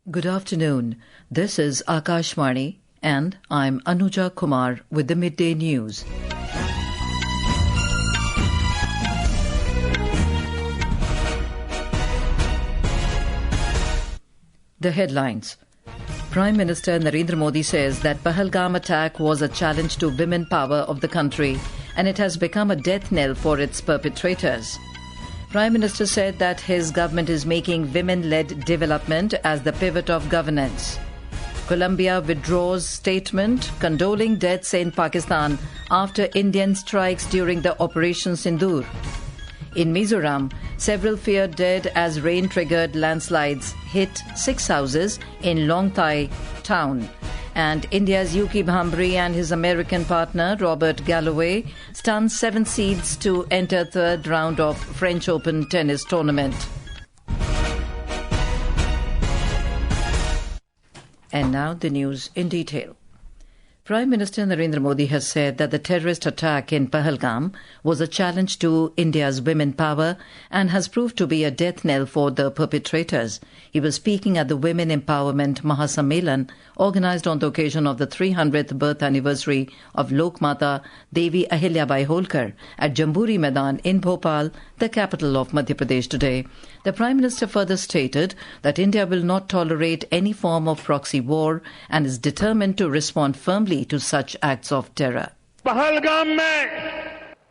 Good afternoon. This is Akashvani and I'm Anuja Kumar with the Midday News. The headlines. Prime Minister Narendra Modi says that Pahalgam attack was a challenge to women power of the country and it has become a death knell for its perpetrators. Prime Minister said that his government is making women-led development as the pivot of governance. Colombia withdraws statement condoling deaths in Pakistan after Indian strikes during the Operation Sindoor. In Mizoram, several feared dead as rain triggered landslides hit 6 houses in Lawngtlai town. And India's Yuki Bhambri and his American partner Robert Galloway stunned 7 seeds to enter third round of French Open tennis tournament. And now the news in detail. Prime Minister Narendra Modi has said that the terrorist attack in Pahalgam was a challenge to India's women power and has proved to be a death knell for the perpetrators. He was speaking at the Women Empowerment Mahasammelan organised on the occasion of the 300th birth anniversary of Lokmata Devi Ahilyabai Holkar at Jamburi Maidan in Bhopal, the capital of Madhya Pradesh today. The Prime Minister further stated that India will not tolerate any form of proxy war and is determined to respond firmly to such acts of terror. Pahalgam में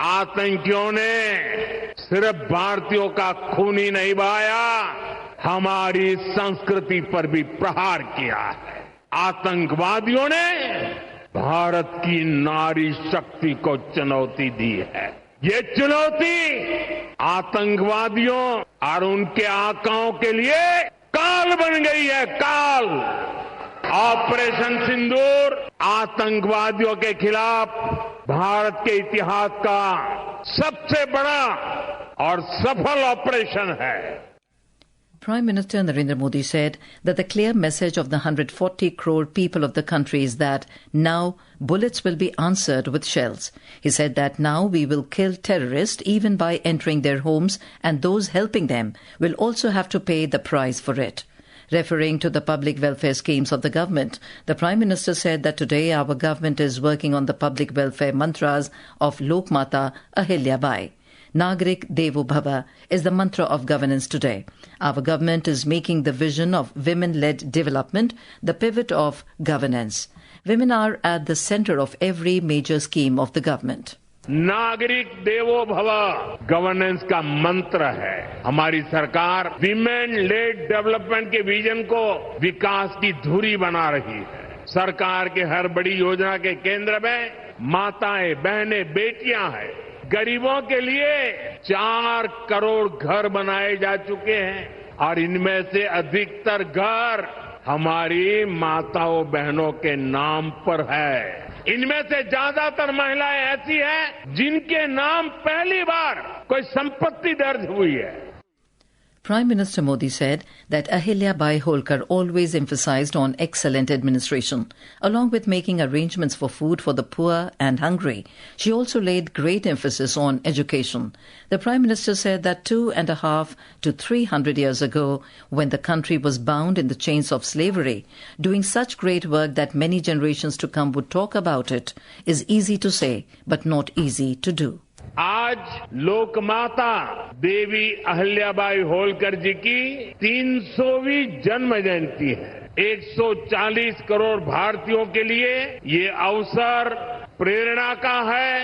आतंकियों ने सिर्फ भारतीयों का खून ही नहीं बहाया, हमारी संस्कृति पर भी प्रहार किया है। आतंकवादियों ने भारत की नारी शक्ति को चुनौती दी है। ये चुनौती आतंकवादियों और उनके आकाओं के लिए काल बन गई है, काल। ऑपरेशन सिंदूर आतंकवादियों के खिलाफ भारत के इतिहास का सबसे बड़ा और सफल ऑपरेशन है। Prime Minister Narendra Modi said that the clear message of the 140 crore people of the country is that now bullets will be answered with shells. He said that now we will kill terrorists even by entering their homes, and those helping them will also have to pay the price for it. Referring to the public welfare schemes of the government, the Prime Minister said that today our government is working on the public welfare mantras of Lokmata Ahilyabai. Nagrik Devo Bhava is the mantra of governance today. Our government is making the vision of women-led development the pivot of governance. Women are at the centre of every major scheme of the government. नागरिक देवो भव governance का मंत्र है। हमारी सरकार women lead development के vision को विकास की धुरी बना रही है। सरकार के हर बड़ी योजना के केंद्र में माताएं, बहनें, बेटियां हैं। गरीबों के लिए 4 करोड़ घर बनाए जा चुके हैं और इनमें से अधिकतर घर हमारी माताओं बहनों के नाम पर है। इनमें से ज्यादातर महिलाएं ऐसी हैं जिनके नाम पहली बार कोई संपत्ति दर्ज हुई है। Prime Minister Modi said that Ahilyabai Holkar always emphasized on excellent administration. Along with making arrangements for food for the poor and hungry, she also laid great emphasis on education. The Prime Minister said that 250 to 300 years ago, when the country was bound in the chains of slavery, doing such great work that many generations to come would talk about it is easy to say, but not easy to do. आज लोकमाता देवी अहिल्याबाई होलकर जी की 300वीं जन्म जयंती है। 140 करोड़ भारतीयों के लिए ये अवसर प्रेरणा का है।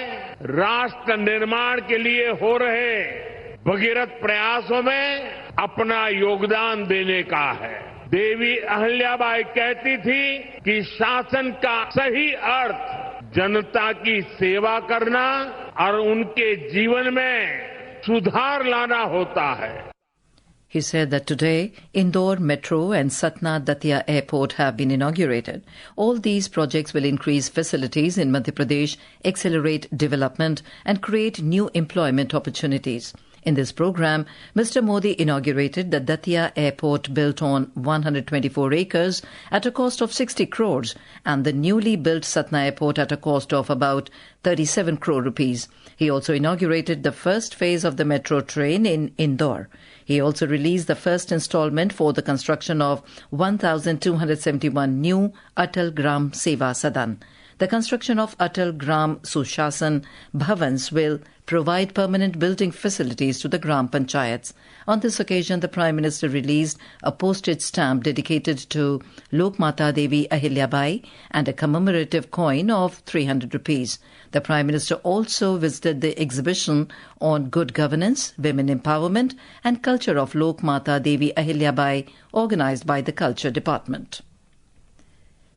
राष्ट्र निर्माण के लिए हो रहे भगीरथ प्रयासों में अपना योगदान देने का है। देवी अहिल्याबाई कहती थी कि शासन का सही अर्थ जनता की सेवा करना और उनके जीवन में सुधार लाना होता है। He said that today, Indore Metro and Satna Datia Airport have been inaugurated. All these projects will increase facilities in Madhya Pradesh, accelerate development and create new employment opportunities. In this program, Mr. Modi inaugurated the Datia airport built on 124 acres at a cost of 60 crores and the newly built Satna airport at a cost of about 37 crore rupees. He also inaugurated the first phase of the metro train in Indore. He also released the first installment for the construction of 1,271 new Atal Gram Seva Sadan. The construction of Atal Gram Sushasan Bhavans will provide permanent building facilities to the Gram Panchayats. On this occasion, the Prime Minister released a postage stamp dedicated to Lokmata Devi Ahilyabai and a commemorative coin of 300 rupees. The Prime Minister also visited the exhibition on good governance, women empowerment and culture of Lokmata Devi Ahilyabai organized by the Culture Department.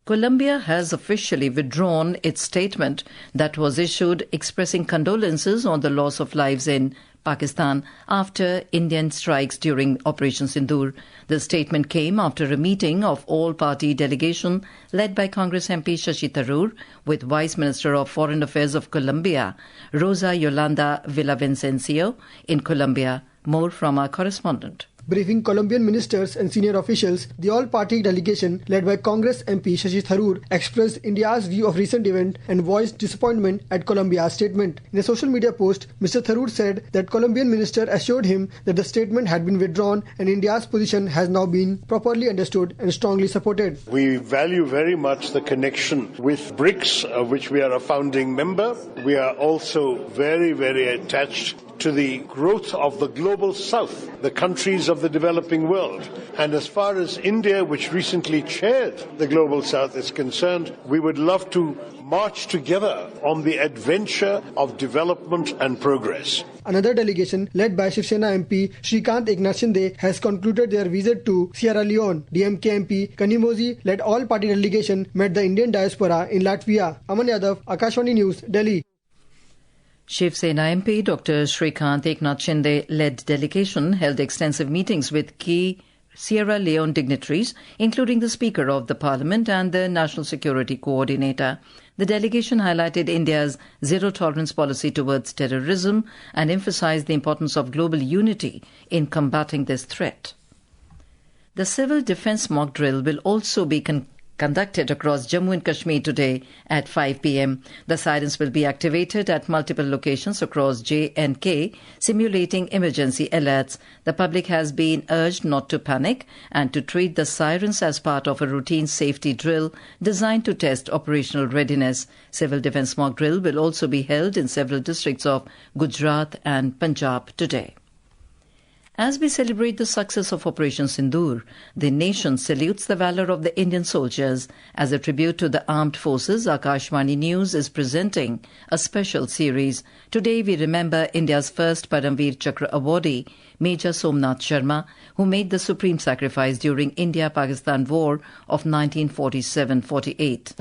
Colombia has officially withdrawn its statement that was issued expressing condolences on the loss of lives in Pakistan after Indian strikes during Operation Sindoor. The statement came after a meeting of all-party delegation led by Congress MP Shashi Tharoor with Vice Minister of Foreign Affairs of Colombia, Rosa Yolanda Villavicencio, in Colombia. More from our correspondent. Briefing Colombian ministers and senior officials, the all-party delegation led by Congress MP Shashi Tharoor expressed India's view of recent event and voiced disappointment at Colombia's statement. In a social media post, Mr. Tharoor said that Colombian minister assured him that the statement had been withdrawn and India's position has now been properly understood and strongly supported. We value very much the connection with BRICS, of which we are a founding member. We are also very, very attached to the growth of the global south, the countries of the developing world. And as far as India, which recently chaired the global south, is concerned, we would love to march together on the adventure of development and progress. Another delegation led by Shiv Sena MP Shrikant Eknath Shinde has concluded their visit to Sierra Leone. DMK MP Kanimozi led all-party delegation met the Indian diaspora in Latvia. Aman Yadav, Akashvani News, Delhi. Shiv Sena MP Dr. Shrikant Eknath Shinde led delegation held extensive meetings with key Sierra Leone dignitaries, including the Speaker of the Parliament and the National Security Coordinator. The delegation highlighted India's zero-tolerance policy towards terrorism and emphasized the importance of global unity in combating this threat. The civil defence mock drill will also be conducted across Jammu and Kashmir today at 5 p.m. The sirens will be activated at multiple locations across J&K, simulating emergency alerts. The public has been urged not to panic and to treat the sirens as part of a routine safety drill designed to test operational readiness. Civil defence mock drill will also be held in several districts of Gujarat and Punjab today. As we celebrate the success of Operation Sindoor, the nation salutes the valour of the Indian soldiers. As a tribute to the armed forces, Akashvani News is presenting a special series. Today we remember India's first Paramveer Chakra awardee, Major Somnath Sharma, who made the supreme sacrifice during India-Pakistan War of 1947-48.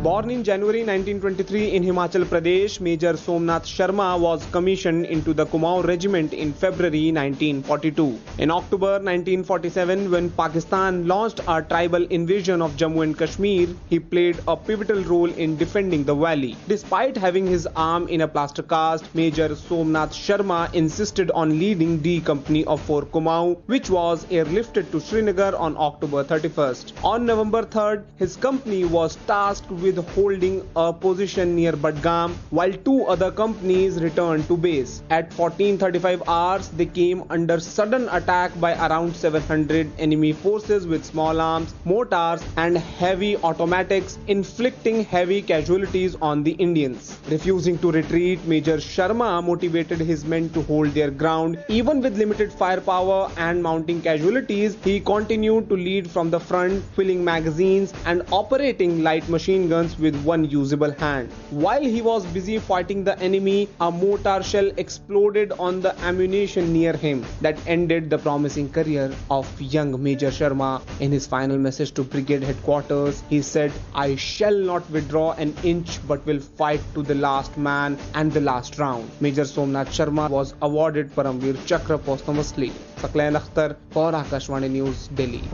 Born in January 1923 in Himachal Pradesh, Major Somnath Sharma was commissioned into the Kumaon Regiment in February 1942. In October 1947, when Pakistan launched a tribal invasion of Jammu and Kashmir, he played a pivotal role in defending the valley. Despite having his arm in a plaster cast, Major Somnath Sharma insisted on leading D Company of 4 Kumaon, which was airlifted to Srinagar on October 31st. On November 3rd, his company was tasked with holding a position near Badgam, while 2 other companies returned to base. At 14:35 hours, they came under sudden attack by around 700 enemy forces with small arms, mortars and heavy automatics, inflicting heavy casualties on the Indians. Refusing to retreat, Major Sharma motivated his men to hold their ground. Even with limited firepower and mounting casualties, he continued to lead from the front, filling magazines and operating light machine guns with one usable hand. While he was busy fighting the enemy, a mortar shell exploded on the ammunition near him. That ended the promising career of young Major Sharma. In his final message to brigade headquarters, he said, "I shall not withdraw an inch but will fight to the last man and the last round." Major Somnath Sharma was awarded Paramveer Chakra posthumously. Saqlain Akhtar for Akashvani News, Delhi.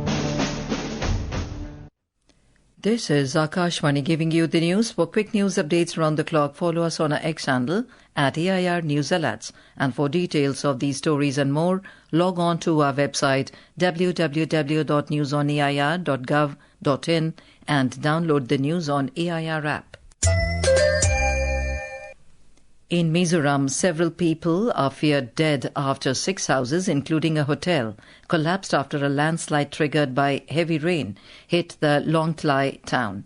This is Akashvani giving you the news. For quick news updates around the clock, follow us on our X handle at AIR News Alerts. And for details of these stories and more, log on to our website www.newsonair.gov.in and download the News on AIR app. In Mizoram, several people are feared dead after 6 houses, including a hotel, collapsed after a landslide triggered by heavy rain hit the Lawngtlai town.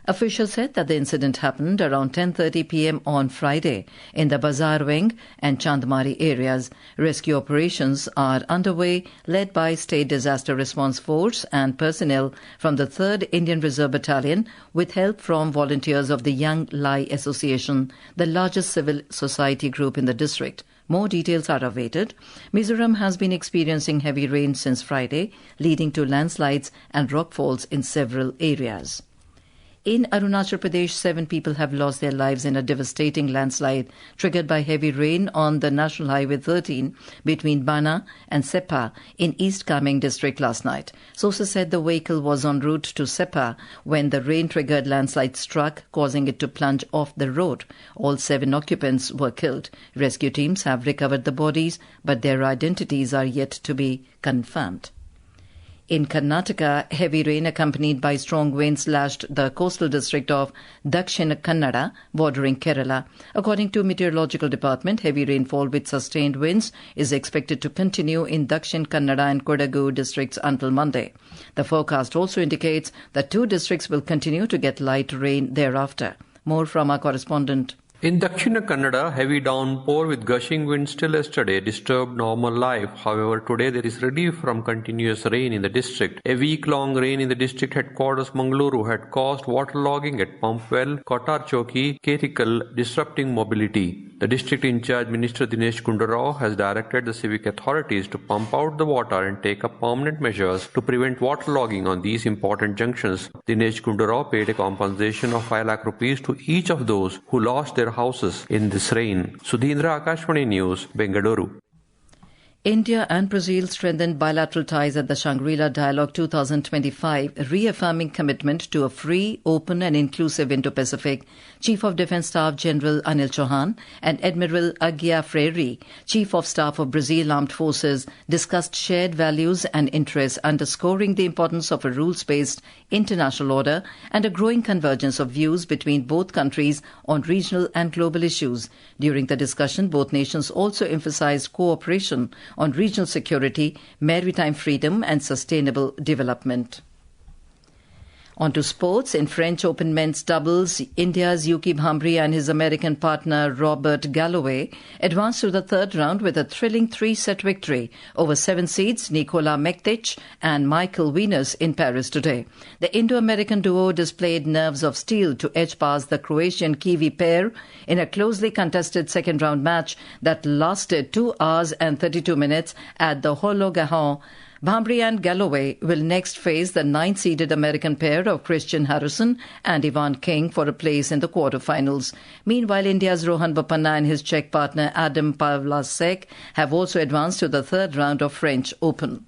Officials said that the incident happened around 10:30 p.m. on Friday in the Bazar Wing and Chandmari areas. Rescue operations are underway, led by State Disaster Response Force and personnel from the 3rd Indian Reserve Battalion, with help from volunteers of the Lawngtlai Association, the largest civil society group in the district. More details are awaited. Mizoram has been experiencing heavy rain since Friday, leading to landslides and rockfalls in several areas. In Arunachal Pradesh, 7 people have lost their lives in a devastating landslide triggered by heavy rain on the National Highway 13 between Bana and Sepa in East Kameng district last night. Sources said the vehicle was en route to Sepa when the rain-triggered landslide struck, causing it to plunge off the road. All 7 occupants were killed. Rescue teams have recovered the bodies, but their identities are yet to be confirmed. In Karnataka, heavy rain accompanied by strong winds lashed the coastal district of Dakshin Kannada, bordering Kerala. According to Meteorological Department, heavy rainfall with sustained winds is expected to continue in Dakshin Kannada and Kodagu districts until Monday. The forecast also indicates that 2 districts will continue to get light rain thereafter. More from our correspondent. In Dakshina Kannada, heavy downpour with gushing winds still yesterday disturbed normal life. However, today there is relief from continuous rain in the district. A week-long rain in the district headquarters Mangaluru had caused waterlogging at Pumpwell, Kotar Choki, Kerikal, disrupting mobility. The district in charge Minister Dinesh Gundarao has directed the civic authorities to pump out the water and take up permanent measures to prevent waterlogging on these important junctions. Dinesh Gundarao paid a compensation of 5 lakh rupees to each of those who lost their houses in this rain. Sudhindra, Akashvani News, Bengaluru. India and Brazil strengthened bilateral ties at the Shangri-La Dialogue 2025, reaffirming commitment to a free, open and inclusive Indo-Pacific. Chief of Defence Staff General Anil Chauhan and Admiral Aguia Freire, Chief of Staff of Brazil Armed Forces, discussed shared values and interests, underscoring the importance of a rules-based international order and a growing convergence of views between both countries on regional and global issues. During the discussion, both nations also emphasized cooperation on regional security, maritime freedom and sustainable development. On to sports. In French Open men's doubles, India's Yuki Bhambri and his American partner Robert Galloway advanced to the 3rd round with a thrilling 3-set victory over 7 seeds Nikola Mektic and Michael Venus in Paris today. The Indo-American duo displayed nerves of steel to edge past the Croatian-Kiwi pair in a closely contested second-round match that lasted 2 hours and 32 minutes at the Pahalgam. Bhambri and Galloway will next face the 9th-seeded American pair of Christian Harrison and Ivan King for a place in the quarterfinals. Meanwhile, India's Rohan Bopanna and his Czech partner Adam Pavlasek have also advanced to the 3rd round of French Open.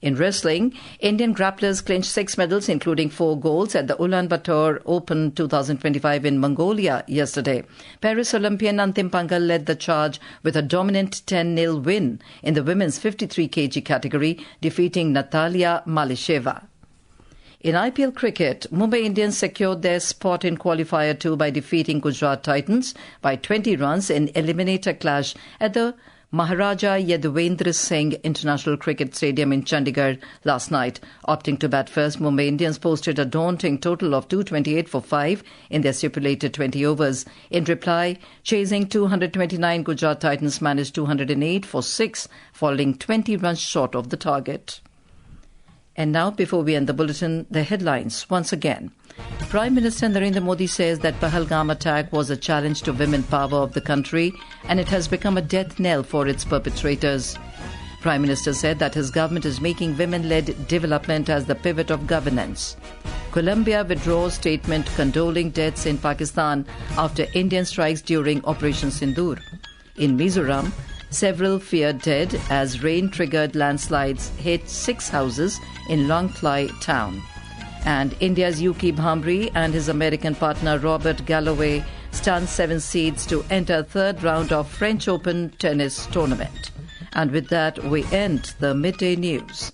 In wrestling, Indian grapplers clinched 6 medals, including 4 golds, at the Ulaanbaatar Open 2025 in Mongolia yesterday. Paris Olympian Antim Pangal led the charge with a dominant 10-0 win in the women's 53 kg category, defeating Natalia Malisheva. In IPL cricket, Mumbai Indians secured their spot in Qualifier 2 by defeating Gujarat Titans by 20 runs in eliminator clash at the Maharaja Yadavendra Singh International Cricket Stadium in Chandigarh last night. Opting to bat first, Mumbai Indians posted a daunting total of 228 for 5 in their stipulated 20 overs. In reply, chasing 229, Gujarat Titans managed 208 for 6, falling 20 runs short of the target. And now, before we end the bulletin, the headlines once again. Prime Minister Narendra Modi says that Pahalgam attack was a challenge to women power of the country and it has become a death knell for its perpetrators. Prime Minister said that his government is making women-led development as the pivot of governance. Colombia withdraws statement condoling deaths in Pakistan after Indian strikes during Operation Sindoor. In Mizoram, several feared dead as rain-triggered landslides hit 6 houses in Lawngtlai town. And India's Yuki Bhambri and his American partner Robert Galloway stun 7 seeds to enter third round of French Open tennis tournament. And with that, we end the midday news.